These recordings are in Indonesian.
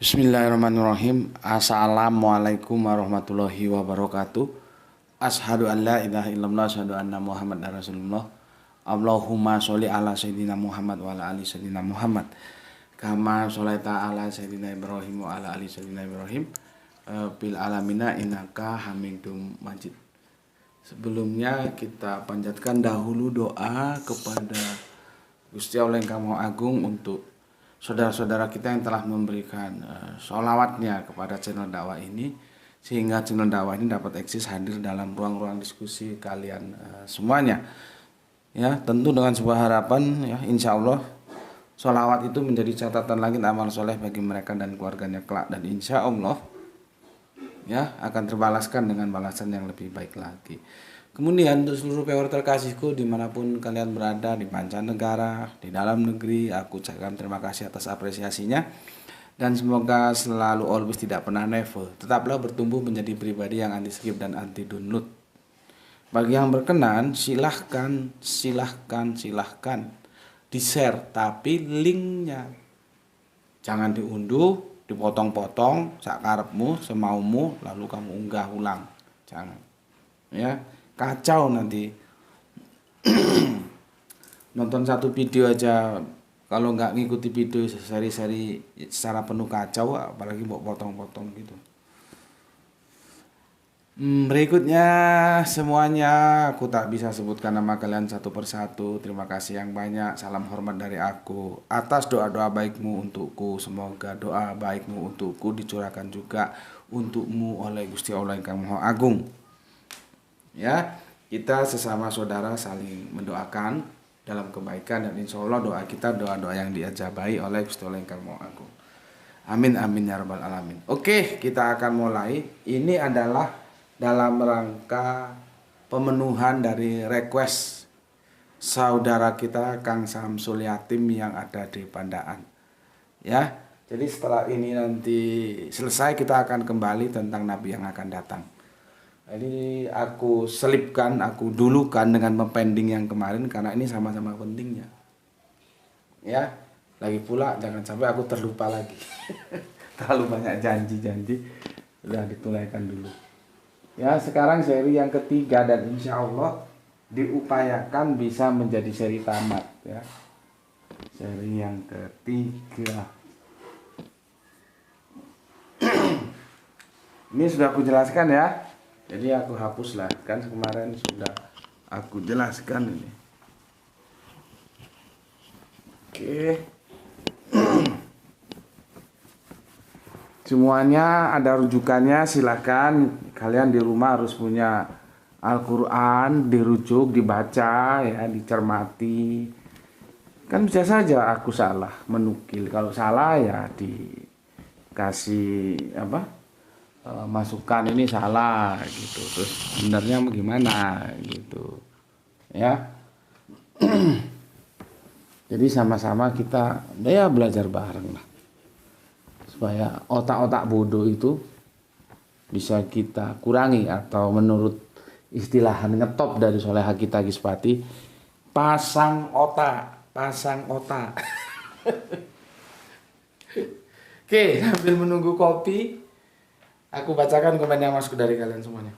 Bismillahirrahmanirrahim. Assalamualaikum warahmatullahi wabarakatuh. Ashhadu an la ilaha illallah, asyhadu anna Muhammadar Rasulullah. Allahumma sholli ala sayyidina Muhammad wa ala ali sayyidina Muhammad. Kama sholaita ala sayyidina Ibrahim wa ala ali sayyidina Ibrahim bil alamina innaka Hamidum Majid. Sebelumnya kita panjatkan dahulu doa kepada Gusti Allah yang Maha Agung untuk saudara-saudara kita yang telah memberikan sholawatnya kepada channel dakwah ini, sehingga channel dakwah ini dapat eksis hadir dalam ruang-ruang diskusi kalian semuanya. Ya, tentu dengan sebuah harapan, ya, insya Allah sholawat itu menjadi catatan langit amal soleh bagi mereka dan keluarganya kelak, dan insya Allah ya akan terbalaskan dengan balasan yang lebih baik lagi. Kemudian untuk seluruh viewer terkasihku dimanapun kalian berada, di mancanegara, di dalam negeri, aku ucapkan terima kasih atas apresiasinya, dan semoga selalu always tidak pernah never tetaplah bertumbuh menjadi pribadi yang anti skip dan anti download. Bagi yang berkenan silahkan di share, tapi linknya jangan diunduh, dipotong-potong sakarepmu, semaumu lalu kamu unggah ulang, jangan ya. Kacau nanti. Nonton satu video aja kalau nggak ngikuti video seri-seri secara penuh kacau, apalagi mau potong-potong gitu. Berikutnya semuanya aku tak bisa sebutkan nama kalian satu persatu. Terima kasih yang banyak. Salam hormat dari aku atas doa-doa baikmu untukku. Semoga doa baikmu untukku dicurahkan juga untukmu oleh Gusti Allah yang Maha Agung. Ya, kita sesama saudara saling mendoakan dalam kebaikan, dan insya Allah doa kita doa-doa yang diajabai oleh Gusti Allah yang Maha Agung. Amin amin ya rabbal alamin. Oke, kita akan mulai. Ini adalah dalam rangka pemenuhan dari request saudara kita Kang Samsul Yatim yang ada di Pandaan. Ya, jadi setelah ini nanti selesai kita akan kembali tentang Nabi yang akan datang. Ini aku selipkan, aku dulukan dengan mempending yang kemarin karena ini sama-sama pentingnya. Ya, lagi pula jangan sampai aku terlupa lagi. Terlalu banyak janji-janji, udah ditulaikan dulu. Ya, sekarang seri yang ketiga dan insya Allah diupayakan bisa menjadi seri tamat ya. Seri yang ketiga. Ini sudah aku jelaskan ya. Jadi aku hapuslah, kan kemarin sudah aku jelaskan ini. Oke. Semuanya ada rujukannya, silakan. Kalian di rumah harus punya Al-Quran, dirujuk, dibaca, ya, dicermati. Kan bisa saja aku salah menukil. Kalau salah ya dikasih masukan ini salah gitu, terus sebenarnya gimana gitu ya. Jadi sama-sama kita ya belajar bareng lah, supaya otak-otak bodoh itu bisa kita kurangi, atau menurut istilah ngetop dari Soleha kita Gispati, pasang otak. Oke, sambil menunggu kopi, aku bacakan komen yang masuk dari kalian semuanya.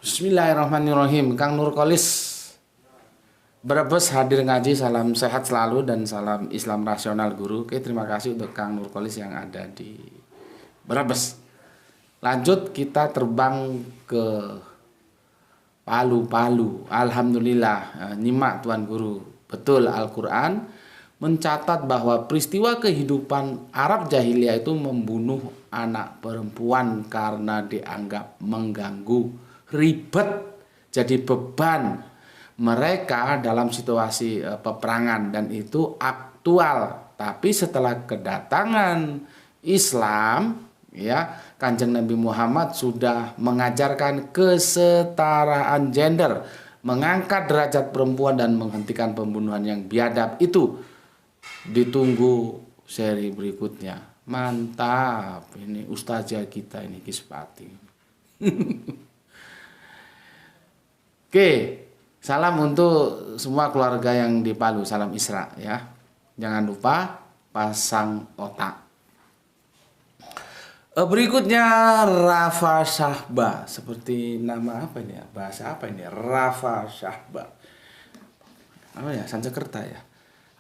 Bismillahirrahmanirrahim. Kang Nurkolis Brebes hadir ngaji, salam sehat selalu dan salam Islam rasional guru. Oke, terima kasih untuk Kang Nurkolis yang ada di Brebes. Lanjut kita terbang ke Palu. Alhamdulillah, nyimak Tuan Guru. Betul, Al-Quran mencatat bahwa peristiwa kehidupan Arab jahiliyah itu membunuh anak perempuan karena dianggap mengganggu, ribet, jadi beban mereka dalam situasi peperangan, dan itu aktual. Tapi setelah kedatangan Islam, ya, Kanjeng Nabi Muhammad sudah mengajarkan kesetaraan gender, mengangkat derajat perempuan dan menghentikan pembunuhan yang biadab itu. Ditunggu seri berikutnya. Mantap, ini ustazah kita ini Gispati. Oke, salam untuk semua keluarga yang di Palu, salam Isra ya. Jangan lupa pasang otak. Berikutnya Rafa Syahba, seperti nama apa ini ya? Bahasa apa ini? Rafa Syahba. Apa ya? Sansekerta ya.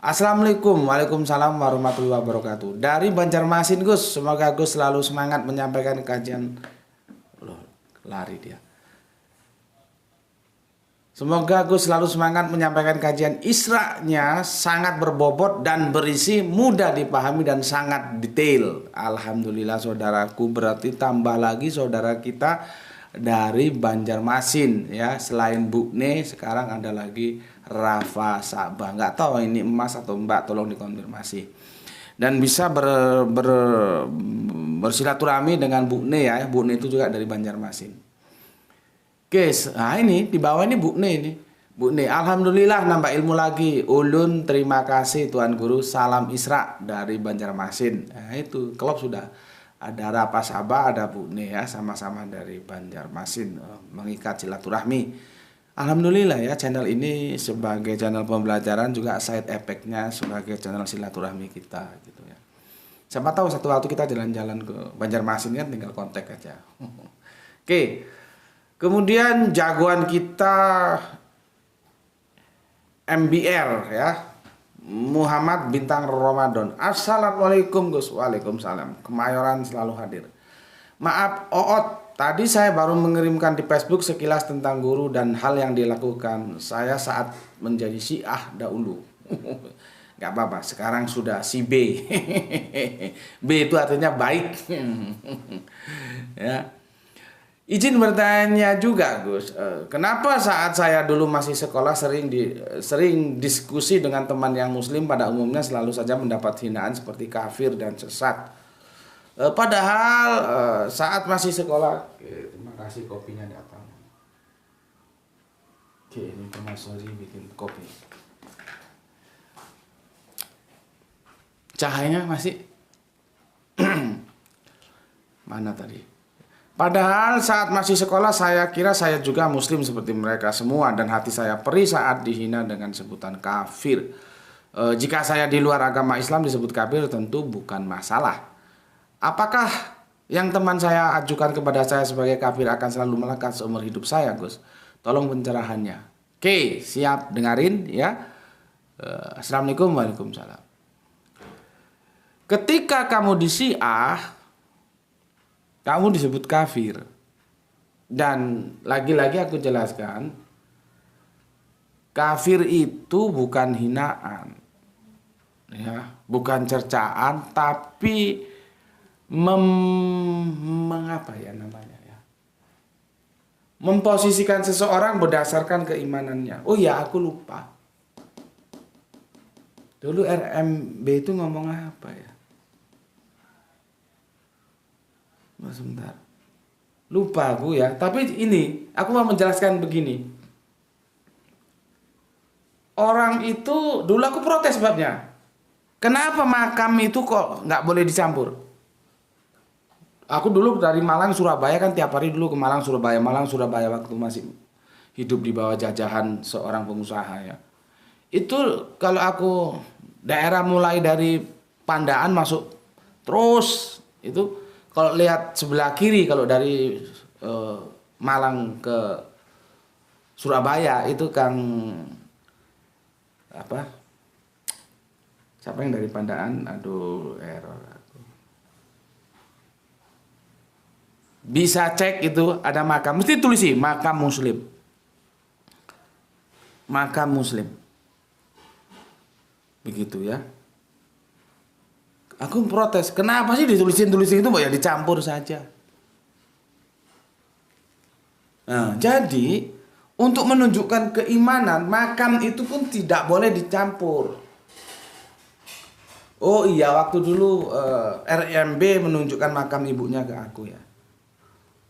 Assalamualaikum, waalaikumsalam warahmatullahi wabarakatuh. Dari Banjarmasin Gus, semoga Gus selalu semangat menyampaikan kajian. Loh, lari dia. Semoga Gus selalu semangat menyampaikan kajian. Isra-nya sangat berbobot dan berisi, mudah dipahami dan sangat detail. Alhamdulillah saudaraku, berarti tambah lagi saudara kita dari Banjarmasin ya. Selain Bu Ne, sekarang ada lagi Rafa Syahba. Nggak tahu ini Emas atau Mbak, tolong dikonfirmasi. Dan bisa bersilaturahmi dengan Bu Ne ya. Bu Ne itu juga dari Banjarmasin. Oke, nah ini di bawah ini Bu Ne ini. Bu Ne, alhamdulillah nambah ilmu lagi. Ulun terima kasih Tuan Guru. Salam Isra dari Banjarmasin. Nah itu klub sudah ada Rafa Syahba, ada Bu Ne ya, sama-sama dari Banjarmasin, mengikat silaturahmi. Alhamdulillah ya, channel ini sebagai channel pembelajaran juga side effect-nya sebagai channel silaturahmi kita gitu ya. Siapa tahu satu waktu kita jalan-jalan ke Banjarmasin kan, tinggal kontak aja. Oke. Kemudian jagoan kita MBR ya, Muhammad Bintang Ramadan. Assalamualaikum Gus. Waalaikumsalam. Kemayoran selalu hadir. Maaf Oot, tadi saya baru mengirimkan di Facebook sekilas tentang guru dan hal yang dilakukan saya saat menjadi Syiah dahulu. Gak apa-apa, sekarang sudah si B. B itu artinya baik. Ya. Izin bertanya juga Gus, kenapa saat saya dulu masih sekolah sering diskusi dengan teman yang muslim pada umumnya selalu saja mendapat hinaan seperti kafir dan sesat. Padahal saat masih sekolah, terima kasih kopinya datang. Oke, ini termasuk bikin kopi. Cahayanya masih mana tadi? Padahal saat masih sekolah saya kira saya juga muslim seperti mereka semua dan hati saya perih saat dihina dengan sebutan kafir. Jika saya di luar agama Islam disebut kafir tentu bukan masalah. Apakah yang teman saya ajukan kepada saya sebagai kafir akan selalu melekat seumur hidup saya Gus? Tolong pencerahannya. Oke, siap dengarin ya. Assalamualaikum, waalaikumsalam. Ketika kamu di Syiah, kamu disebut kafir. Dan lagi-lagi aku jelaskan, kafir itu bukan hinaan, ya, bukan cercaan, tapi mengapa ya namanya ya? Memposisikan seseorang berdasarkan keimanannya. Oh ya, aku lupa. Dulu RMB itu ngomong apa ya? Sebentar, lupa aku ya. Tapi ini aku mau menjelaskan begini. Orang itu dulu aku protes sebabnya. Kenapa makam itu kok nggak boleh dicampur? Aku dulu dari Malang Surabaya kan tiap hari dulu ke Malang Surabaya waktu masih hidup di bawah jajahan seorang pengusaha ya. Itu kalau aku daerah mulai dari Pandaan masuk terus itu. Kalau lihat sebelah kiri, kalau dari Malang ke Surabaya itu Kang apa? Siapa yang dari Pandaan? Aduh, error aku. Bisa cek itu ada makam, mesti tulis sih makam Muslim. Makam Muslim. Begitu ya. Aku protes, kenapa sih ditulisin itu ya dicampur saja. Nah, jadi untuk menunjukkan keimanan, makam itu pun tidak boleh dicampur. Oh iya, waktu dulu RMB menunjukkan makam ibunya ke aku ya.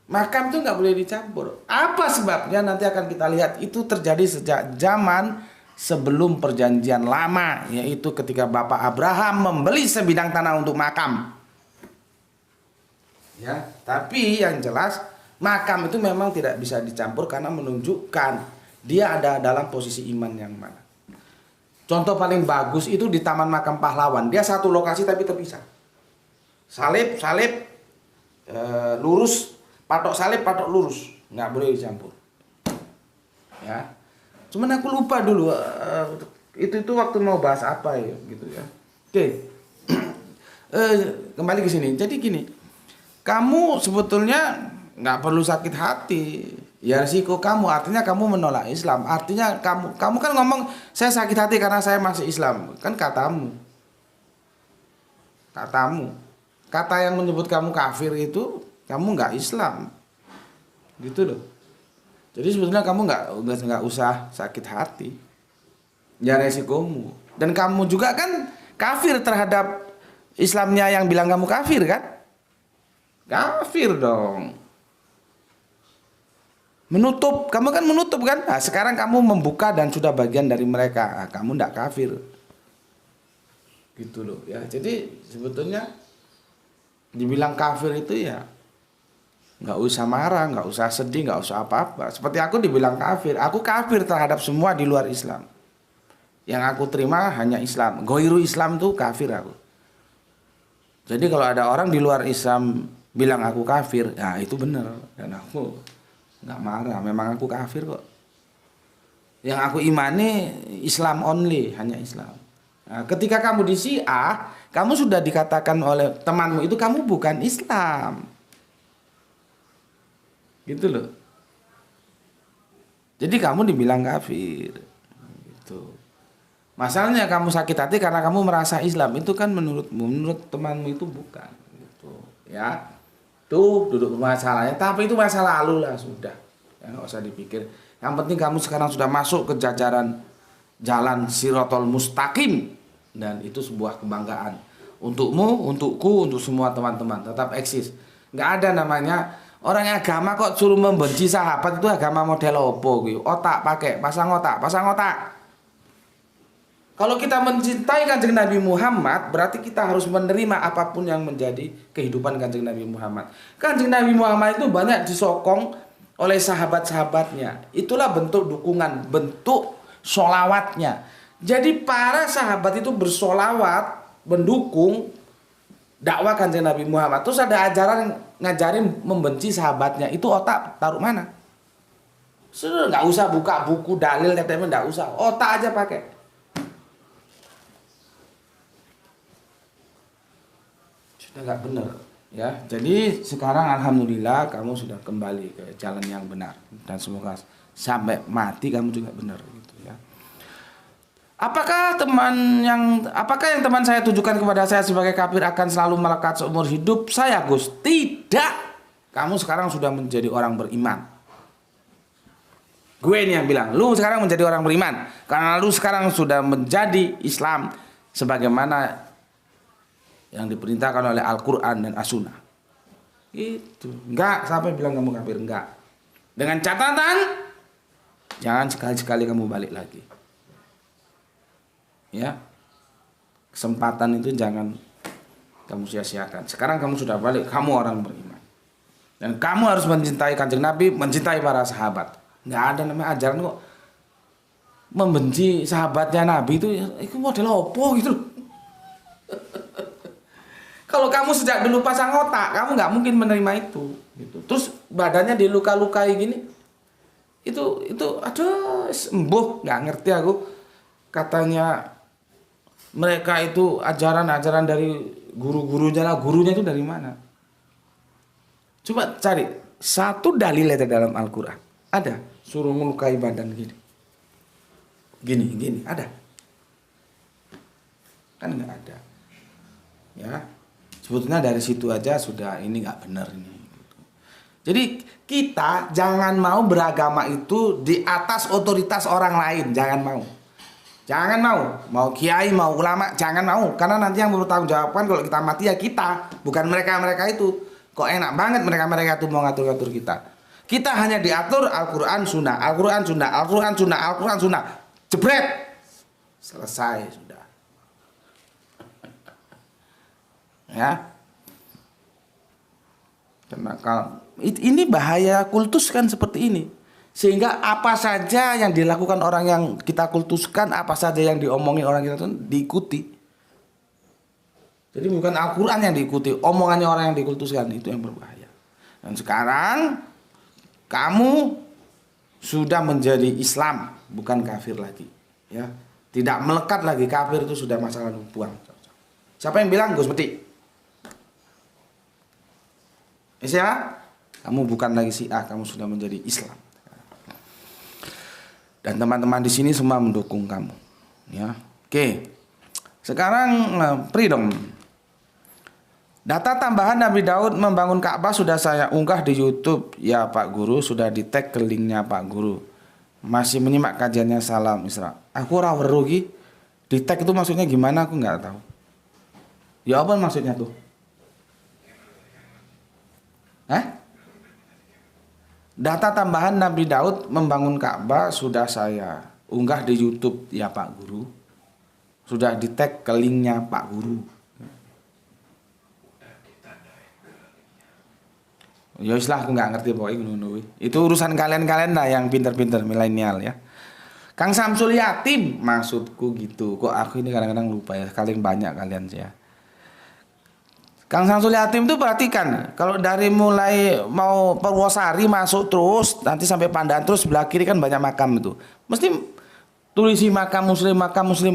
Makam itu nggak boleh dicampur. Apa sebabnya nanti akan kita lihat. Itu terjadi sejak zaman sebelum perjanjian lama, yaitu ketika Bapak Abraham membeli sebidang tanah untuk makam. Ya, tapi yang jelas makam itu memang tidak bisa dicampur karena menunjukkan dia ada dalam posisi iman yang mana. Contoh paling bagus itu di Taman Makam Pahlawan. Dia satu lokasi tapi terpisah. Salib, lurus, patok salib, patok lurus. Nggak boleh dicampur. Ya. Cuman aku lupa dulu itu waktu mau bahas apa ya gitu ya. Oke. Kembali ke sini. Jadi gini, kamu sebetulnya nggak perlu sakit hati. Ya risiko kamu, artinya kamu menolak Islam. Artinya kamu kan ngomong saya sakit hati karena saya masih Islam. Kan katamu. Kata yang menyebut kamu kafir itu kamu nggak Islam. Gitu loh. Jadi sebetulnya kamu nggak usah sakit hati. Ya resikomu. Dan kamu juga kan kafir terhadap Islamnya yang bilang kamu kafir kan? Kafir dong. Menutup, kamu kan menutup kan? Nah, sekarang kamu membuka dan sudah bagian dari mereka. Nah, kamu nggak kafir. Gitu loh ya. Jadi sebetulnya dibilang kafir itu ya nggak usah marah, nggak usah sedih, nggak usah apa-apa. Seperti aku dibilang kafir, aku kafir terhadap semua di luar Islam. Yang aku terima hanya Islam. Goiru Islam tuh kafir aku. Jadi kalau ada orang di luar Islam bilang aku kafir, ya itu benar. Dan aku nggak marah, memang aku kafir kok. Yang aku imani Islam only, hanya Islam. Nah, ketika kamu di Syiah, kamu sudah dikatakan oleh temanmu itu kamu bukan Islam. Gitu loh. Jadi kamu dibilang kafir. Gitu. Masalahnya kamu sakit hati karena kamu merasa Islam. Itu kan menurut temanmu itu bukan. Gitu. Ya. Tuh duduk masalahnya. Tapi itu masa lalu lah sudah. Ya, nggak usah dipikir. Yang penting kamu sekarang sudah masuk ke jajaran jalan Shirathol Mustaqim. Dan itu sebuah kebanggaan. Untukmu, untukku, untuk semua teman-teman. Tetap eksis. Nggak ada namanya orang agama kok suruh membenci sahabat. Itu agama model opo gitu. Otak pakai, pasang otak. Kalau kita mencintai Kanjeng Nabi Muhammad, berarti kita harus menerima apapun yang menjadi kehidupan Kanjeng Nabi Muhammad. Kanjeng Nabi Muhammad itu banyak disokong oleh sahabat-sahabatnya. Itulah bentuk dukungan, bentuk sholawatnya. Jadi para sahabat itu bersolawat, mendukung dakwah Kanjeng Nabi Muhammad. Terus ada ajaran ngajarin membenci sahabatnya. Itu otak taruh mana? Sudah nggak usah buka buku dalil, nggak usah. Otak aja pakai. Nggak benar ya. Jadi sekarang alhamdulillah kamu sudah kembali ke jalan yang benar dan semoga sampai mati kamu juga benar gitu ya. Apakah yang teman saya tujukan kepada saya sebagai kafir akan selalu melekat seumur hidup saya, Gus? Tidak. Kamu sekarang sudah menjadi orang beriman. Gue ini yang bilang, lu sekarang menjadi orang beriman karena lu sekarang sudah menjadi Islam sebagaimana yang diperintahkan oleh Al-Quran dan As-Sunnah. Itu enggak sampai bilang kamu kafir, enggak. Dengan catatan jangan sekali-sekali kamu balik lagi. Ya. Kesempatan itu jangan kamu sia-siakan. Sekarang kamu sudah balik, kamu orang beriman. Dan kamu harus mencintai Kanjeng Nabi, mencintai para sahabat. Enggak ada namanya ajaran kok membenci sahabatnya Nabi itu model opo gitu. Kalau kamu sejak dulu pasang otak, kamu nggak mungkin menerima itu. Gitu. Terus badannya diluka-lukai gini, itu aduh sembuh, nggak ngerti aku. Katanya mereka itu ajaran-ajaran dari guru-gurunya lah, gurunya itu dari mana? Coba cari satu dalil dari dalam Al-Quran. Ada suruh melukai badan gini, ada? Kan nggak ada. Ya. Sebetulnya dari situ aja sudah ini nggak benar ini. Jadi kita jangan mau beragama itu di atas otoritas orang lain, jangan mau. Jangan mau kiai, mau ulama, jangan mau. Karena nanti yang bertanggung jawabkan kalau kita mati ya kita, bukan mereka itu. Kok enak banget mereka itu mau ngatur-ngatur kita. Kita hanya diatur Al-Quran Sunnah, Al-Quran Sunnah, Al-Quran Sunnah, Al-Quran Sunnah. Jebret, selesai sudah. Ya, karena ini bahaya kultus kan seperti ini. Sehingga apa saja yang dilakukan orang yang kita kultuskan, apa saja yang diomongin orang kita itu diikuti. Jadi bukan Al-Quran yang diikuti, omongannya orang yang dikultuskan itu yang berbahaya. Dan sekarang kamu sudah menjadi Islam, bukan kafir lagi. Ya, tidak melekat lagi, kafir itu sudah masa lalu, buang. Siapa yang bilang? Gus Metik. Ya, kamu bukan lagi Syiah, kamu sudah menjadi Islam. Dan teman-teman di sini semua mendukung kamu. Ya, oke. Sekarang freedom. Data tambahan Nabi Daud membangun Ka'bah sudah saya unggah di YouTube. Ya Pak Guru, sudah di tag ke linknya Pak Guru. Masih menyimak kajiannya Salam Isra. Aku ora weruh ki. Di tag itu maksudnya gimana aku nggak tahu. Ya apa maksudnya tuh? Hah? Data tambahan Nabi Daud membangun Ka'bah sudah saya unggah di YouTube ya Pak Guru. Sudah di tag ke linknya Pak Guru. Ya islah aku nggak ngerti pokoknya ngono. Itu urusan kalian-kalian lah yang pinter-pinter milenial ya. Kang Samsul Yatim maksudku gitu. Kok aku ini kadang-kadang lupa ya. Kalian banyak kalian sih ya. Kang Samsul Yatim itu perhatikan, kalau dari mulai mau Purwosari masuk terus, nanti sampai Pandaan terus sebelah kiri kan banyak makam itu. Mesti tulisi makam muslim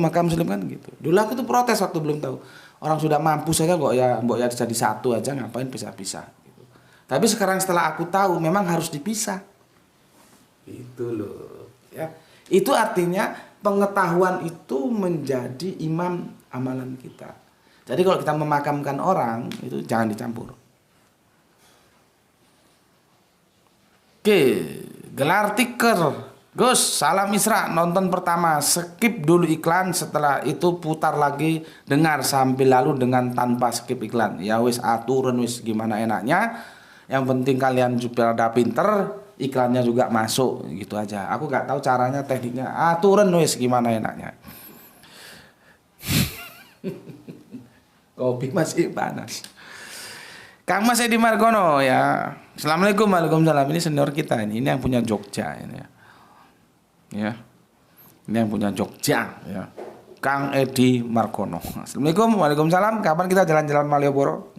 kan gitu. Dulu aku tuh protes waktu belum tahu. Orang sudah mampu saja kok ya, mbok ya jadi satu aja ngapain pisah-pisah gitu. Tapi sekarang setelah aku tahu memang harus dipisah. Itu loh, ya. Itu artinya pengetahuan itu menjadi imam amalan kita. Jadi kalau kita memakamkan orang itu jangan dicampur. Oke, gelar tiker. Gus, Salam Isra nonton pertama, skip dulu iklan, setelah itu putar lagi, dengar sambil lalu dengan tanpa skip iklan. Ya wis aturan wis gimana enaknya. Yang penting kalian juga ada pinter, iklannya juga masuk gitu aja. Aku nggak tahu caranya, tekniknya. Aturan wis gimana enaknya. Kopi masih panas. Kang Mas Edi Margono ya. Assalamualaikum, waalaikumsalam. Ini senior kita ini yang punya Jogja ini ya. Ya. Ini yang punya Jogja ya. Kang Edi Margono. Assalamualaikum, waalaikumsalam. Kapan kita jalan-jalan Malioboro?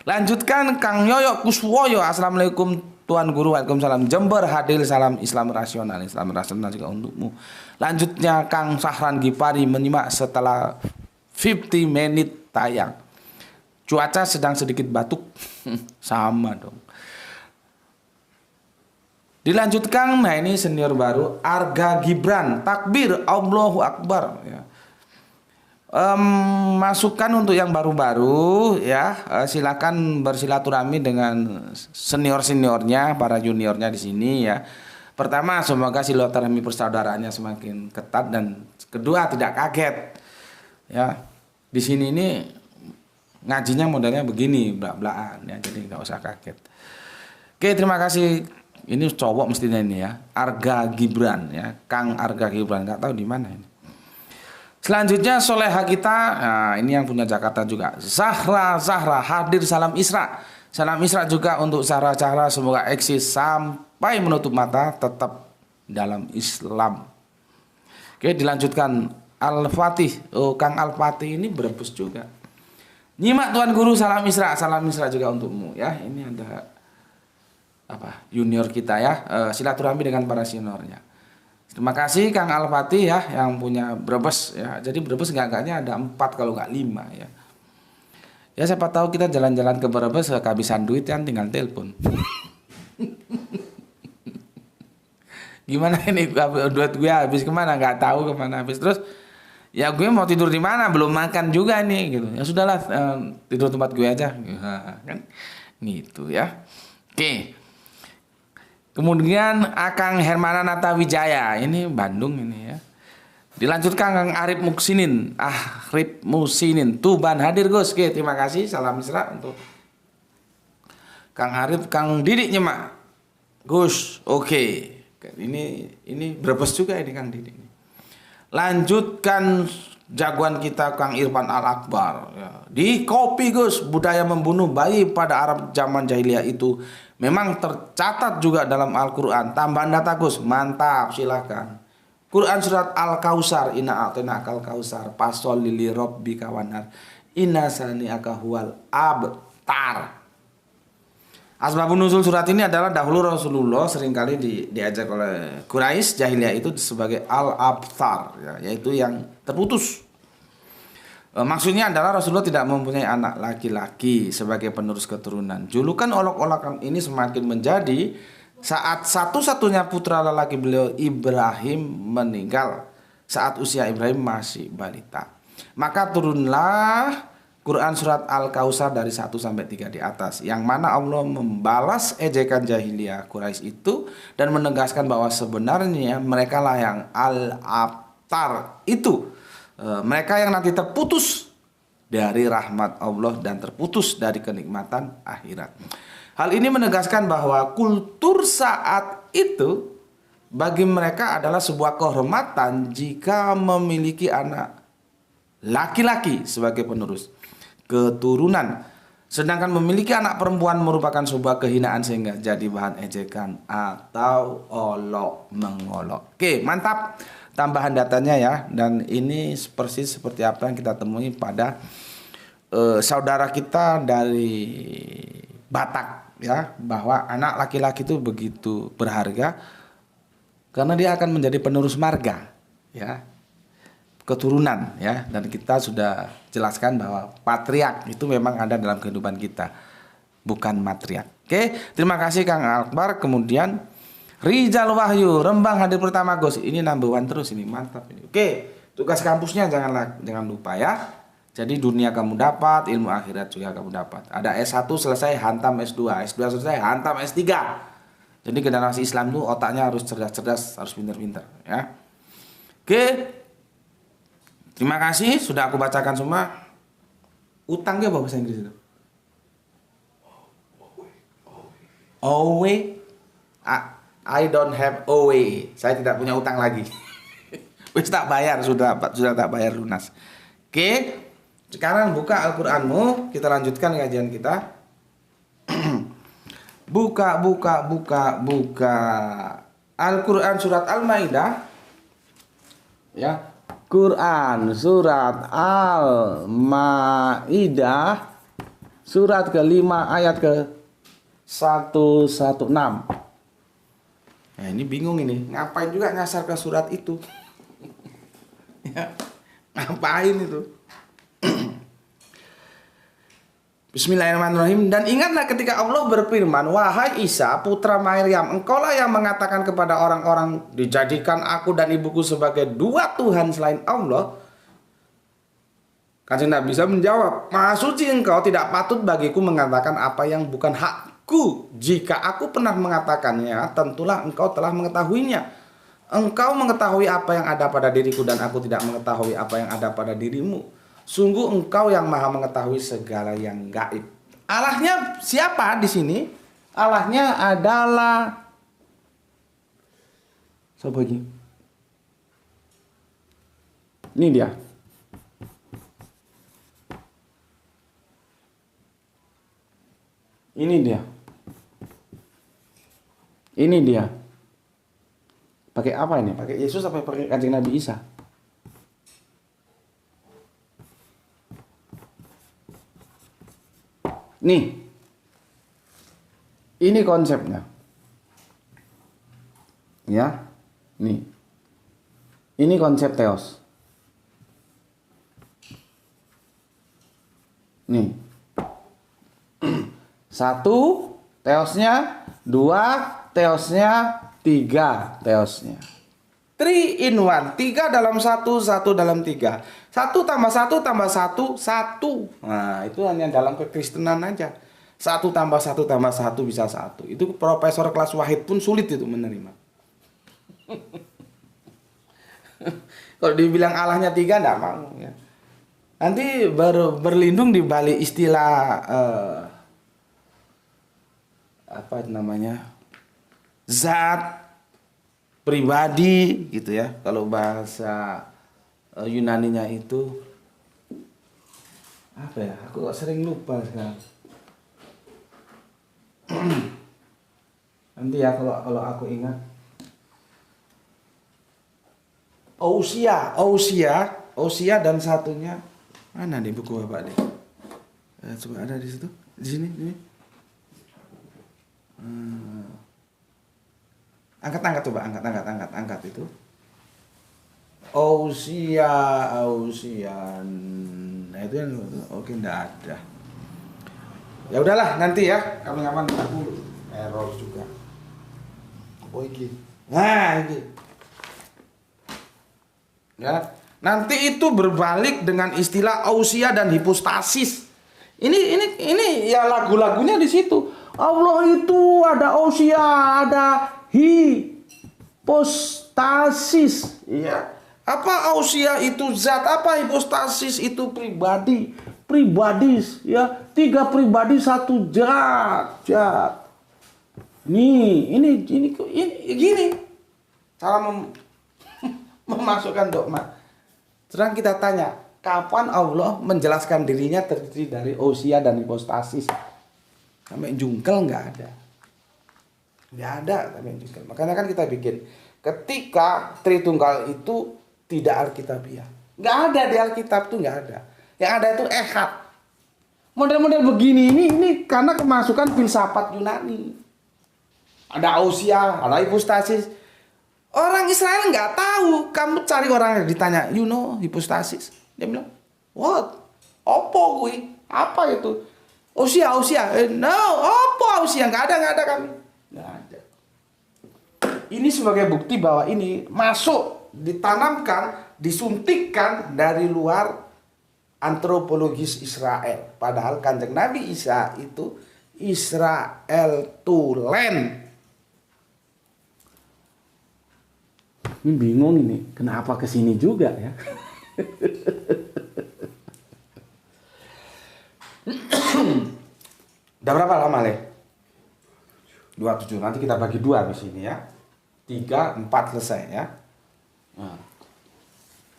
Lanjutkan Kang Yoyo Kuswoyo. Assalamualaikum Tuan Guru, waalaikumsalam. Jember hadir, salam Islam rasional. Islam rasional juga untukmu. Lanjutnya Kang Sahran Gipari menyimak setelah 50 menit tayang. Cuaca sedang sedikit batuk. Sama dong. Dilanjutkan, nah ini senior baru Arga Gibran, takbir Allahu Akbar ya. Masukan untuk yang baru-baru ya, silakan bersilaturahmi dengan senior-seniornya, para juniornya di sini ya. Pertama, semoga silaturahmi persaudaraannya semakin ketat, dan kedua tidak kaget. Ya, di sini ini ngajinya modelnya begini, blak-blakan ya, jadi nggak usah kaget. Oke, terima kasih. Ini cowok mestinya ini ya, Arga Gibran ya, Kang Arga Gibran, nggak tahu di mana ini. Selanjutnya soleha kita, nah ini yang punya Jakarta juga, Zahra hadir, salam Isra. Salam Isra juga untuk Zahra, semoga eksis sampai menutup mata tetap dalam Islam. Oke, dilanjutkan Al-Fatih. Oh, Kang Al-Fatih ini Brebes juga. Nyimak Tuan Guru, salam Isra juga untukmu ya. Ini ada apa? Junior kita ya. Silaturahmi dengan para seniornya. Terima kasih Kang Al-Fatih ya yang punya Brebes ya. Jadi Brebes enggaknya ada 4 kalau enggak 5 ya. Ya siapa tahu kita jalan-jalan ke Brebes kehabisan duit kan tinggal telepon. Gimana ini duit gue habis kemana? Nggak tahu kemana habis. Terus ya gue mau tidur di mana, belum makan juga nih gitu. Ya sudahlah, tidur tempat gue aja kan gitu ya. Oke, kemudian Akang Hermana Nata Wijaya, ini Bandung ini ya. Dilanjutkan Kang Arif Musinin Tuban hadir Gus. Oke, terima kasih, salam Isra untuk Kang Arif. Kang Didik nyemak Gus. Oke, ini Brebes juga ini Kang Didik. Lanjutkan jagoan kita Kang Irfan Al-Akbar ya. Di kopi Gus, budaya membunuh bayi pada Arab zaman jahiliyah itu Memang tercatat juga dalam Al-Quran. Tambahan data Gus, mantap, silakan. Quran surat Al-Kausar, inna a'tainakal kausar, fasholli li rabbika wanhar, inna sani'aka huwal abtar. Asbabun nuzul surat ini adalah dahulu Rasulullah seringkali diajak oleh Quraisy jahiliyah itu sebagai al-abtar, ya, yaitu yang terputus. Maksudnya adalah Rasulullah tidak mempunyai anak laki-laki sebagai penerus keturunan. Julukan olok-olokan ini semakin menjadi saat satu-satunya putra lelaki beliau Ibrahim meninggal saat usia Ibrahim masih balita. Maka turunlah Quran surat Al-Kausar dari 1 sampai 3 di atas, yang mana Allah membalas ejekan jahiliyah Quraisy itu dan menegaskan bahwa sebenarnya mereka lah yang al-abtar itu, mereka yang nanti terputus dari rahmat Allah dan terputus dari kenikmatan akhirat. Hal ini menegaskan bahwa kultur saat itu bagi mereka adalah sebuah kehormatan jika memiliki anak laki-laki sebagai penerus keturunan, sedangkan memiliki anak perempuan merupakan sebuah kehinaan sehingga jadi bahan ejekan atau olok mengolok. Oke, mantap tambahan datanya ya, dan ini persis seperti apa yang kita temui pada saudara kita dari Batak ya, bahwa anak laki-laki itu begitu berharga karena dia akan menjadi penerus marga ya, keturunan ya, dan kita sudah jelaskan bahwa patriark itu memang ada dalam kehidupan kita, bukan matriark. Oke, terima kasih Kang Akbar. Kemudian Rizal Wahyu, Rembang hadir pertama Gus. Ini number one terus ini, mantap ini. Oke, tugas kampusnya jangan lupa ya. Jadi dunia kamu dapat, ilmu akhirat juga kamu dapat. Ada S1 selesai hantam S2, S2 selesai hantam S3. Jadi generasi Islam itu otaknya harus cerdas-cerdas, harus pintar-pintar ya. Oke. Terima kasih sudah aku bacakan semua. Utangnya apa bahasa Inggris itu? Owe. I don't have owe. Saya tidak punya utang lagi. Wis tak bayar, sudah tak bayar lunas. Oke. Sekarang buka Al-Qur'anmu, kita lanjutkan kajian kita. Buka Al-Qur'an surat Al-Maidah. Ya. Quran surat Al-Maidah surat ke-5 ayat ke-116. Nah, ini bingung ini, ngapain juga nyasar ke surat itu? Ya, ngapain itu? Bismillahirrahmanirrahim. Dan ingatlah ketika Allah berfirman, wahai Isa putra Maryam, engkaulah yang mengatakan kepada orang-orang, dijadikan aku dan ibuku sebagai dua Tuhan selain Allah. Kanjeng Nabi Isa menjawab, maha suci engkau, tidak patut bagiku mengatakan apa yang bukan hakku. Jika aku pernah mengatakannya, tentulah engkau telah mengetahuinya. Engkau mengetahui apa yang ada pada diriku dan aku tidak mengetahui apa yang ada pada dirimu. Sungguh engkau yang maha mengetahui segala yang gaib. Allahnya siapa di sini? Allahnya adalah siapa ini? Ini dia. Ini dia. Ini dia. Pakai apa ini? Pakai Yesus apa pakai Kanjeng Nabi Isa? Nih, ini konsepnya, ya, nih, ini konsep teos, nih, satu teosnya, dua teosnya, tiga teosnya. 3 in 1, 3 dalam 1, 1 dalam 3. 1 tambah 1 tambah 1, 1. Nah, itu hanya dalam kekristenan aja. 1 tambah 1 tambah 1 bisa 1. Itu profesor kelas wahid pun sulit itu menerima. Kalau dibilang Allahnya 3 enggak mau ya. Nanti berlindung di balik istilah apa namanya? Zat pribadi gitu ya. Kalau bahasa Yunaninya itu apa ya? Aku kok sering lupa sekarang. Nanti ya kalau aku ingat. Ousia dan satunya mana nih buku Bapak deh? Coba ada di situ, di sini. Angkat coba, angkat itu. Ousia. Nah itu yang oke enggak ada. Ya udahlah nanti ya, kapan-kapan aku error juga. Oh iki. Nah ini. Ya, nanti itu berbalik dengan istilah ousia dan hipostasis. Ini ya lagu-lagunya di situ. Allah itu ada ousia, ada hipostasis. Iya. Apa ousia itu zat, apa hipostasis itu pribadi. Pribadis, ya. 3 pribadi 1 zat. Ini gini. Cara memasukkan dogma. Sedang kita tanya, kapan Allah menjelaskan dirinya terdiri dari ousia dan hipostasis? Sampai jungkel nggak ada. Nggak ada sampai jungkel. Makanya kan kita bikin. Ketika Tritunggal itu tidak alkitabiah. Nggak ada di Alkitab tuh nggak ada. Yang ada itu ehad. Model-model begini ini karena kemasukan filsafat Yunani. Ada ousia, ada hipostasis. Orang Israel nggak tahu. Kamu cari orang yang ditanya, you know hipostasis? Dia bilang, what? Opo gue? Apa itu? Ousia. No, opo ousia? Nggak ada kami. Nggak ada. Ini sebagai bukti bahwa ini masuk, ditanamkan, disuntikkan dari luar antropologis Israel. Padahal Kanjeng Nabi Isa itu Israel Tulen. Ini bingung ini, kenapa kesini juga ya? Udah berapa lama, Le? 27. Nanti kita bagi 2 di sini ya. 3, 4 selesai ya. Nah.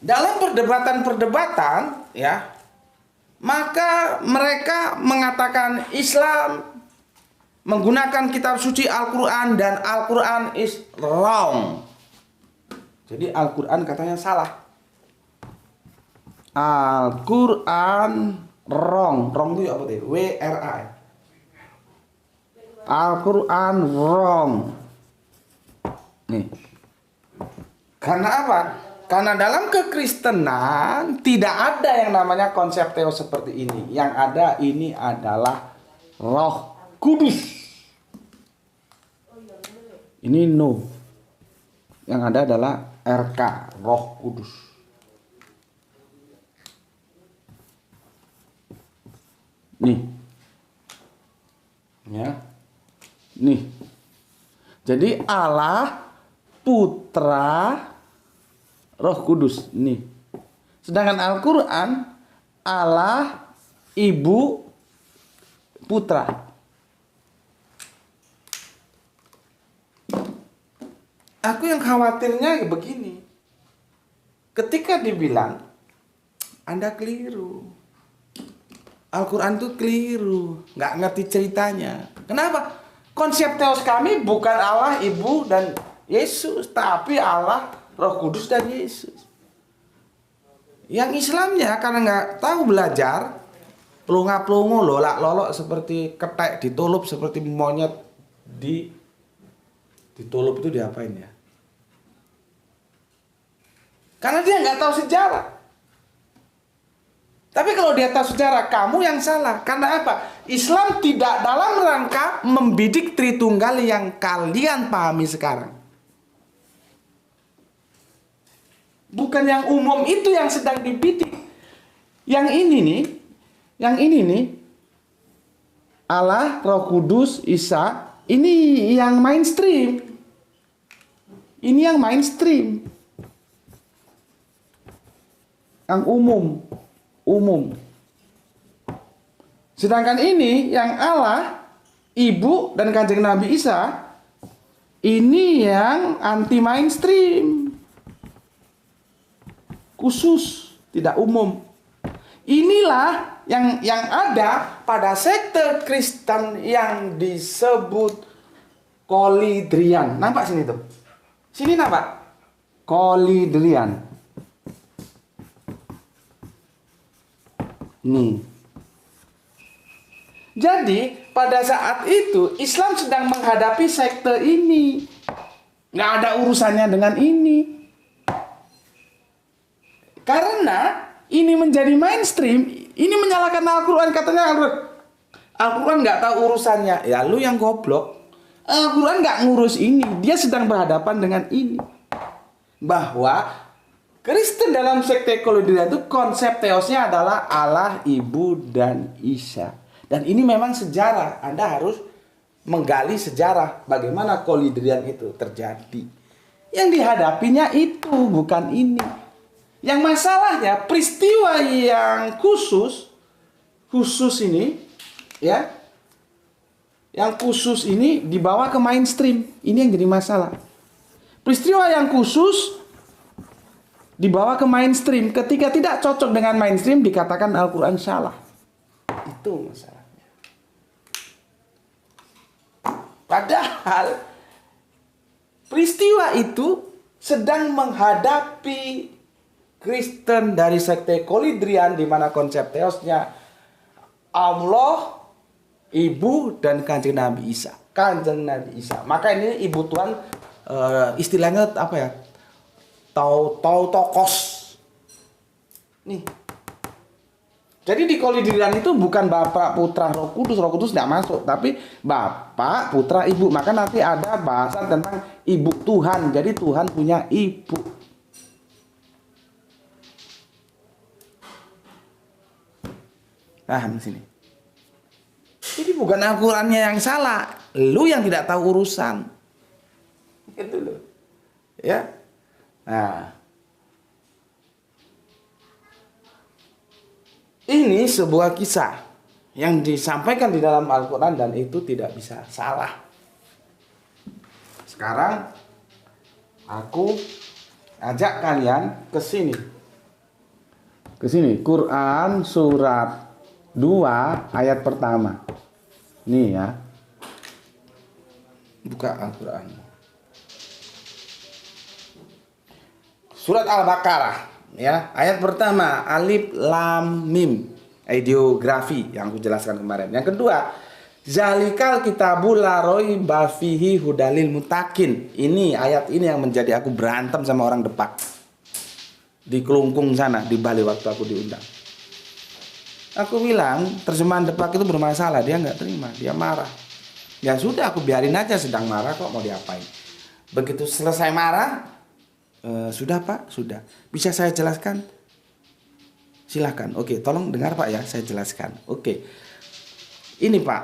Dalam perdebatan ya, maka mereka mengatakan Islam menggunakan kitab suci Al-Quran dan Al-Quran is wrong. Jadi Al-Quran katanya salah. Al-Quran wrong. Wrong itu apa tuh? W-R-A. Al-Quran wrong. Nih. Karena apa? Karena dalam kekristenan tidak ada yang namanya konsep teos seperti ini. Yang ada ini adalah Roh Kudus. Ini no. Yang ada adalah RK, Roh Kudus. Nih. Ya. Nih. Jadi Allah, Putra, Roh Kudus. Nih. Sedangkan Al-Quran, Allah, Ibu, Putra. Aku yang khawatirnya begini. Ketika dibilang Anda keliru. Al-Quran itu keliru, nggak ngerti ceritanya. Kenapa? Konsep teos kami bukan Allah, Ibu, dan Yesus, tapi Allah, Roh Kudus, dan Yesus. Yang Islamnya karena nggak tahu belajar, pelunga-pelungu, lolak-lolok seperti ketek ditulup, seperti monyet ditulup itu diapain ya? Karena dia nggak tahu sejarah. Tapi kalau dia tahu sejarah, kamu yang salah. Karena apa? Islam tidak dalam rangka membidik Tritunggal yang kalian pahami sekarang. Bukan yang umum itu yang sedang dibidik. Yang ini nih, Allah, Roh Kudus, Isa, ini yang mainstream. Ini yang mainstream. Yang umum. Sedangkan ini yang Allah, Ibu, dan Kanjeng Nabi Isa, ini yang anti mainstream. Khusus, tidak umum. Inilah yang ada pada sekte Kristen yang disebut Kolidrian. Nampak sini tuh. Sini nampak. Kolidrian. Nih. Jadi pada saat itu Islam sedang menghadapi sekte ini. Nggak ada urusannya dengan ini. Karena ini menjadi mainstream, ini menyalahkan Al-Quran. Katanya Al-Quran nggak tahu urusannya. Ya lu yang goblok. Al-Quran nggak ngurus ini. Dia sedang berhadapan dengan ini. Bahwa Kristen dalam sekte Kolidrian itu konsep teosnya adalah Allah, Ibu, dan Isa. Dan ini memang sejarah. Anda harus menggali sejarah bagaimana Kolidrian itu terjadi. Yang dihadapinya itu bukan ini. Yang masalahnya peristiwa yang khusus ini, ya, yang khusus ini dibawa ke mainstream. Ini yang jadi masalah. Peristiwa yang khusus dibawa ke mainstream. Ketika tidak cocok dengan mainstream dikatakan Al-Quran salah. Itu masalahnya. Padahal peristiwa itu sedang menghadapi Kristen dari sekte Kolidrian, di mana konsep teosnya Allah, Ibu, dan Kanjeng Nabi Isa. Kanjeng Nabi Isa. Maka ini Ibu Tuhan istilahnya apa ya? Tokos. Nih. Jadi di Kolidrian itu bukan Bapak, Putra, Roh Kudus tidak masuk, tapi Bapak, Putra, Ibu. Maka nanti ada bahasan tentang Ibu Tuhan. Jadi Tuhan punya ibu. Paham sini. Jadi bukan Al-Qurannya yang salah, lu yang tidak tahu urusan. Itu loh. Ya. Nah. Ini sebuah kisah yang disampaikan di dalam Al-Quran dan itu tidak bisa salah. Sekarang aku ajak kalian ke sini. Ke sini, Quran surat 2 ayat pertama. Nih ya. Buka Al-Quran. Surat Al-Baqarah. Ya, ayat pertama, alif lam mim. Ideografi yang aku jelaskan kemarin. Yang kedua, zalikal kitabul la raiba fihi hudalil muttaqin. Ini ayat ini yang menjadi aku berantem sama orang Depak. Di Kelungkung sana, di Bali waktu aku diundang. Aku bilang terjemahan Depak itu bermasalah, dia nggak terima, dia marah. Ya sudah, aku biarin aja, sedang marah kok, mau diapain. Begitu selesai marah, sudah Pak, sudah. Bisa saya jelaskan? Silahkan. Oke, tolong dengar Pak ya, saya jelaskan. Oke. Ini Pak,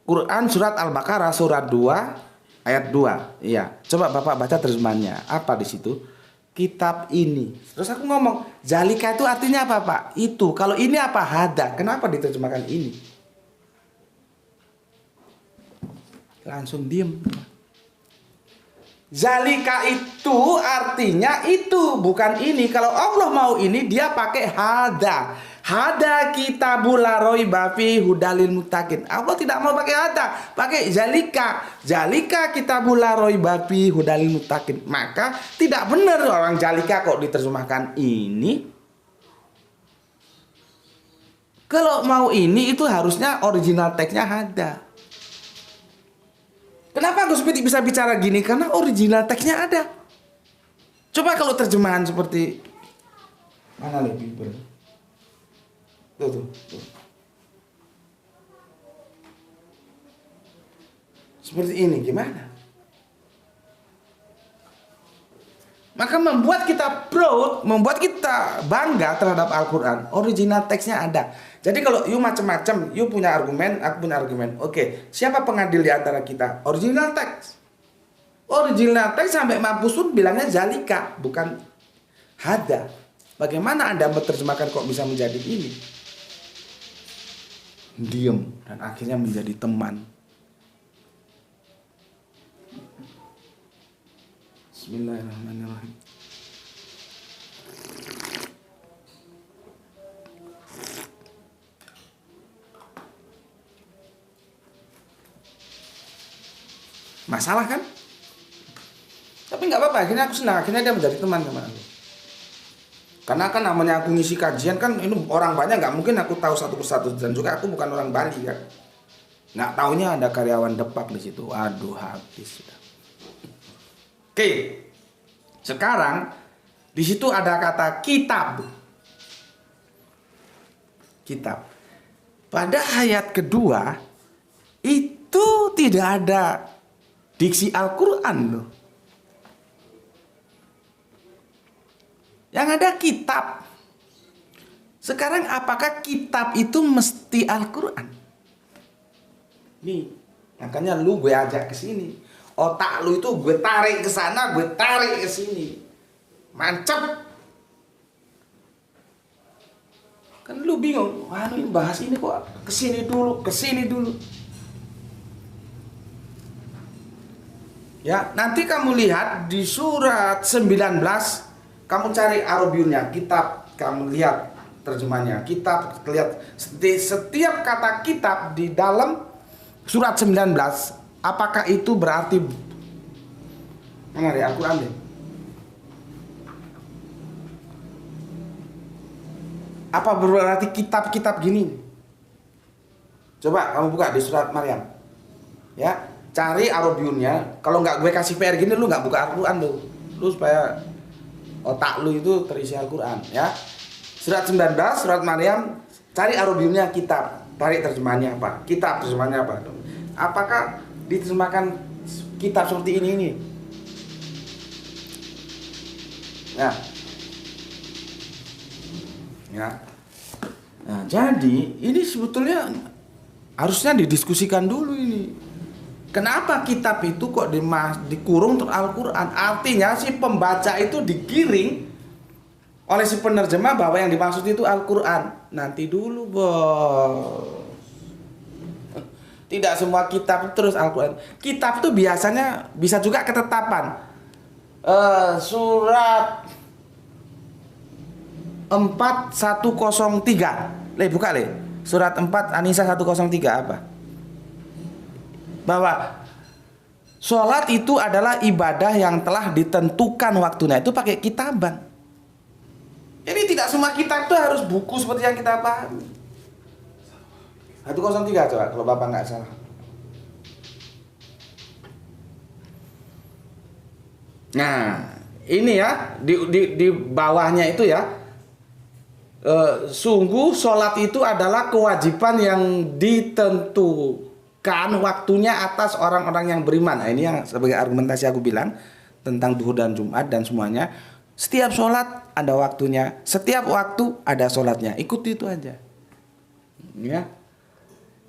Quran surat Al-Baqarah surat 2 ayat 2. Iya, coba Bapak baca terjemahannya. Apa di situ? Kitab ini. Terus aku ngomong, zalika itu artinya apa Pak? Itu. Kalau ini apa? Hada. Kenapa diterjemahkan ini? Langsung diem. Zalika itu artinya itu, bukan ini. Kalau Allah mau ini, dia pakai hada. Hada kitabul la raiba fihi hudalil muttaqin. Allah tidak mau pakai hada, pakai zalika. Zalika kitabul la raiba fihi hudalil muttaqin. Maka tidak benar orang zalika kok diterjemahkan ini. Kalau mau ini itu harusnya original teksnya hada. Kenapa Gus Piti bisa bicara gini? Karena original teksnya ada. Coba kalau terjemahan seperti mana lebih ber? Tuh. Seperti ini gimana? Maka membuat kita proud, membuat kita bangga terhadap Al-Quran. Original teksnya ada. Jadi kalau you macam-macam, you punya argumen, aku punya argumen. Oke, siapa pengadil di antara kita? Original teks. Original teks sampai mampus pun bilangnya zalika, bukan hada. Bagaimana Anda menerjemahkan kok bisa menjadi ini? Diam dan akhirnya menjadi teman. Bismillahirrahmanirrahim. Masalah kan? Tapi nggak apa-apa, akhirnya aku senang, akhirnya dia menjadi teman sama aku. Karena kan namanya aku ngisi kajian kan, ini orang banyak, nggak mungkin aku tahu satu persatu, dan juga aku bukan orang Bali kan. Nggak taunya ada karyawan Depak di situ. Aduh, habis sudah. Oke, sekarang di situ ada kata kitab. Kitab. Pada ayat kedua itu tidak ada diksi Al-Quran loh. Yang ada kitab. Sekarang apakah kitab itu mesti Al-Quran? Nih, makanya lu gue ajak ke sini. Otak lu itu gue tarik ke sana, gue tarik ke sini. Mancep. Kan lu bingung, wah ini bahas ini kok kesini dulu, kesini dulu. Ya, nanti kamu lihat di surat 19, kamu cari Arabiunnya, kitab, kamu lihat terjemahnya. Kitab, lihat setiap kata kitab di dalam surat 19, apakah itu berarti mana deh, Al-Quran deh. Apa berarti kitab-kitab gini? Coba kamu buka di surat Maryam. Ya, cari Arabiunnya. Kalau nggak gue kasih PR gini, lu nggak buka Al-Quran lu supaya otak lu itu terisi Al-Quran, ya. Surat 19, surat Maryam, cari Arabiunnya kitab. Tarik terjemahannya apa? Kitab terjemahannya apa? Apakah diterjemahkan kitab seperti ini? Ya. Nah, jadi ini sebetulnya harusnya didiskusikan dulu ini. Kenapa kitab itu kok dikurung untuk Al-Quran? Artinya si pembaca itu digiring oleh si penerjemah bahwa yang dimaksud itu Al-Quran. Nanti dulu, bos. Tidak semua kitab terus Al-Quran. Kitab itu biasanya bisa juga ketetapan. Surat 4103. Buka Surat 4 An-Nisa 103 apa? Bahwa sholat itu adalah ibadah yang telah ditentukan waktunya. Itu pakai kitaban. Jadi tidak semua kitab itu harus buku seperti yang kita pahami. 103 coba kalau Bapak nggak salah. Nah, ini ya di bawahnya itu ya. Sungguh sholat itu adalah kewajiban yang ditentukan waktunya atas orang-orang yang beriman. Nah, ini yang sebagai argumentasi aku bilang tentang duhur dan Jumat dan semuanya. Setiap sholat ada waktunya, setiap waktu ada sholatnya. Ikuti itu aja. Ya.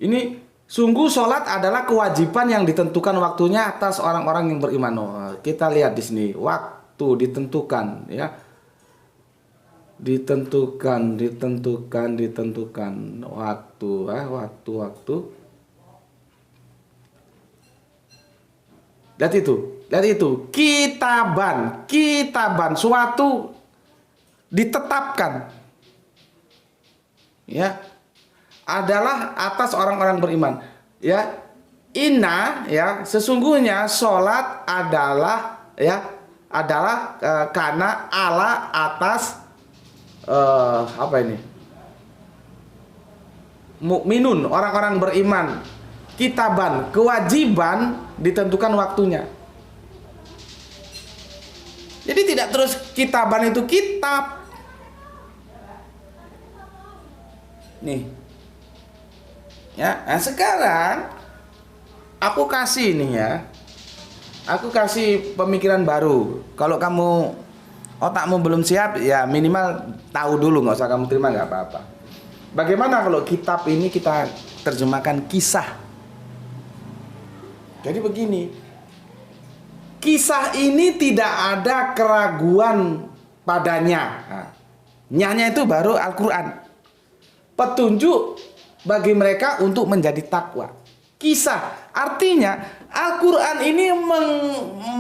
Ini sungguh sholat adalah kewajiban yang ditentukan waktunya atas orang-orang yang beriman. Oh, kita lihat di sini waktu ditentukan, ya. Ditentukan waktu. Lihat itu kitaban suatu ditetapkan, ya, adalah atas orang-orang beriman, ya. Inna, ya, sesungguhnya sholat adalah, ya, karena Allah atas apa ini? Mukminun, orang-orang beriman. Kitaban, kewajiban ditentukan waktunya. Jadi tidak terus kitaban itu kitab. Nih. Ya, nah sekarang aku kasih nih ya. Aku kasih pemikiran baru. Kalau kamu otakmu belum siap, ya minimal tahu dulu, nggak usah kamu terima, nggak apa-apa. Bagaimana kalau kitab ini kita terjemahkan kisah? Jadi begini, kisah ini tidak ada keraguan padanya. Nah, nyanya itu baru Al-Quran. Petunjuk bagi mereka untuk menjadi takwa. Kisah, artinya Al-Quran ini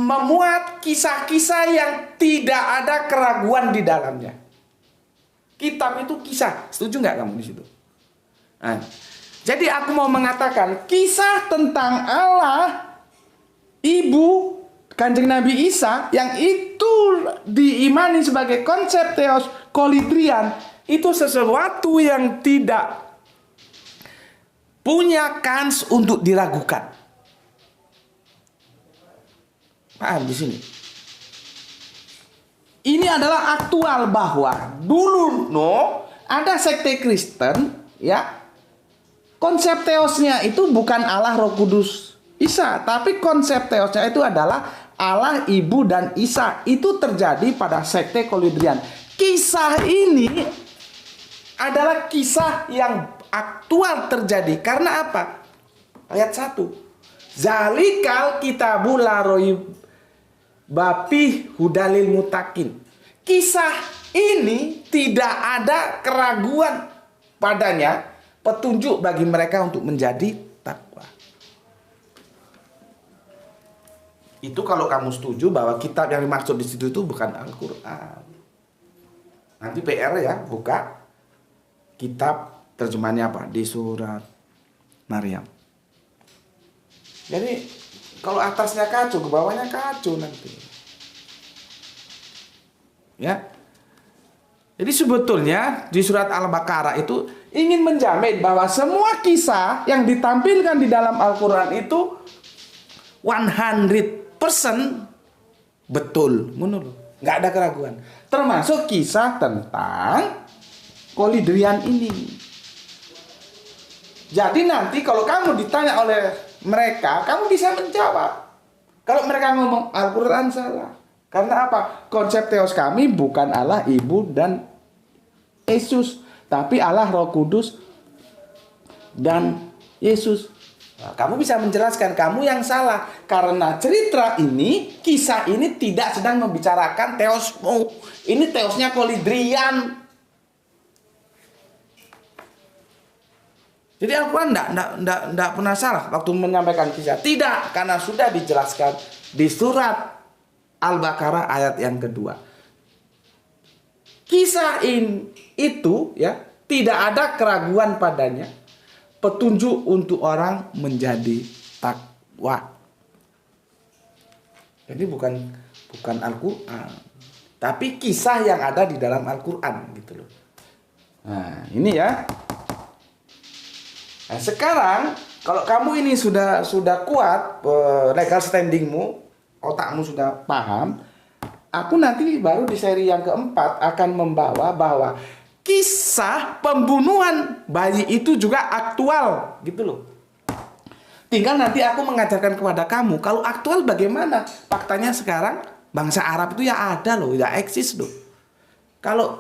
memuat kisah-kisah yang tidak ada keraguan di dalamnya. Kitab itu kisah, setuju nggak kamu di situ? Nah, jadi aku mau mengatakan kisah tentang Allah ibu Kanjeng Nabi Isa yang itu diimani sebagai konsep theos kolidrian, itu sesuatu yang tidak punya kans untuk diragukan. Paham di sini? Ini adalah aktual bahwa dulu ada sekte Kristen ya. Konsep teosnya itu bukan Allah Roh Kudus Isa, tapi konsep teosnya itu adalah Allah Ibu dan Isa. Itu terjadi pada sekte kolidrian. Kisah ini adalah kisah yang aktual terjadi. Karena apa? Ayat 1. Zalikal kitabul la roib bapi hudalil mutakin. Kisah ini tidak ada keraguan padanya, petunjuk bagi mereka untuk menjadi takwa. Itu kalau kamu setuju bahwa kitab yang dimaksud di situ itu bukan Al-Qur'an. Nanti PR ya, buka kitab terjemahannya apa di surat Maryam. Jadi kalau atasnya kacau, ke bawahnya kacau nanti. Ya. Jadi sebetulnya di surat Al-Baqarah itu ingin menjamin bahwa semua kisah yang ditampilkan di dalam Al-Quran itu 100% betul. Nggak ada keraguan. Termasuk kisah tentang kolidrian ini. Jadi nanti kalau kamu ditanya oleh mereka, kamu bisa menjawab. Kalau mereka ngomong Al-Quran salah. Karena apa? Konsep teos kami bukan Allah Ibu dan Yesus, tapi Allah Roh Kudus dan Yesus. Nah, kamu bisa menjelaskan kamu yang salah. Karena cerita ini, kisah ini tidak sedang membicarakan teosmu. Ini teosnya kolidrian. Jadi Al-Quran tidak pernah salah waktu menyampaikan kisah. Tidak, karena sudah dijelaskan di surat Al-Baqarah ayat yang kedua. Kisah itu ya tidak ada keraguan padanya. Petunjuk untuk orang menjadi takwa. Jadi bukan Al-Quran, tapi kisah yang ada di dalam Al-Quran gitu loh. Nah, ini ya. Nah, sekarang kalau kamu ini sudah kuat legal standingmu, otakmu sudah paham, aku nanti baru di seri yang keempat akan membawa bahwa kisah pembunuhan bayi itu juga aktual gitu loh. Tinggal nanti aku mengajarkan kepada kamu kalau aktual bagaimana. Faktanya sekarang bangsa Arab itu ya ada loh, ya eksis loh. Kalau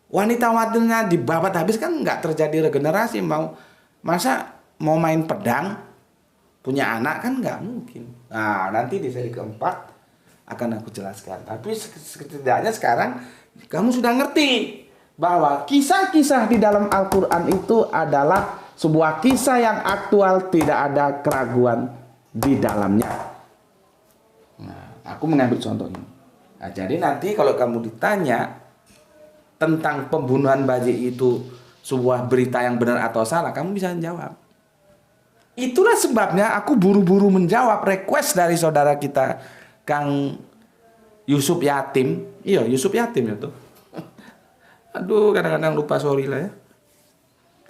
wanita-wanitanya dibabat habis kan nggak terjadi regenerasi. Masa mau main pedang punya anak kan nggak mungkin. Nah, nanti di seri keempat akan aku jelaskan. Tapi setidaknya sekarang kamu sudah ngerti bahwa kisah-kisah di dalam Al-Quran itu adalah sebuah kisah yang aktual, tidak ada keraguan di dalamnya. Nah, aku mengambil contoh ini. Nah, jadi nanti kalau kamu ditanya tentang pembunuhan bayi itu sebuah berita yang benar atau salah, kamu bisa menjawab. Itulah sebabnya aku buru-buru menjawab request dari saudara kita Kang Yusuf Yatim. Iya, Yusuf Yatim itu. Aduh, kadang-kadang lupa, sorry lah ya.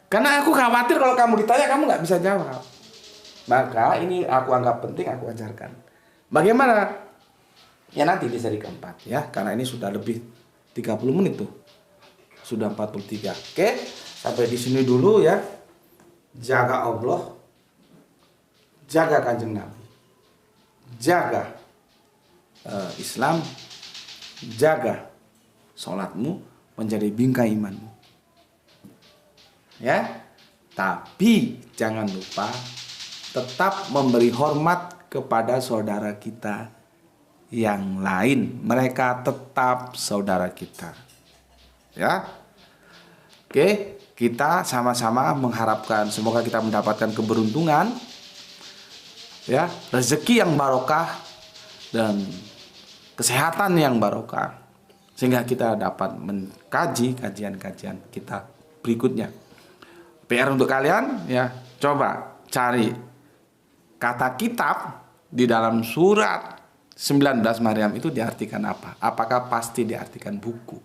Karena aku khawatir kalau kamu ditanya kamu nggak bisa jawab. Maka ini aku anggap penting, aku ajarkan. Bagaimana? Ya nanti di seri keempat ya, karena ini sudah lebih 30 menit tuh. Sudah 43. Oke, sampai di sini dulu ya. Jaga Allah, jaga Kanjeng Nabi, jaga Islam, jaga sholatmu menjadi bingkai imanmu. Ya, tapi jangan lupa tetap memberi hormat kepada saudara kita yang lain. Mereka tetap saudara kita. Ya, oke, kita sama-sama mengharapkan semoga kita mendapatkan keberuntungan, ya, rezeki yang barokah dan kesehatan yang barokah, sehingga kita dapat mengkaji kajian-kajian kita berikutnya. PR untuk kalian ya, coba cari kata kitab di dalam surat 19 Maryam itu diartikan apa? Apakah pasti diartikan buku?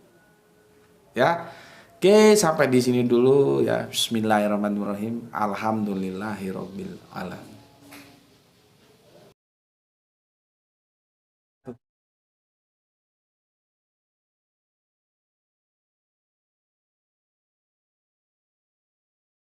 Ya. Oke, sampai di sini dulu ya. Bismillahirrahmanirrahim. Alhamdulillahirabbil alamin.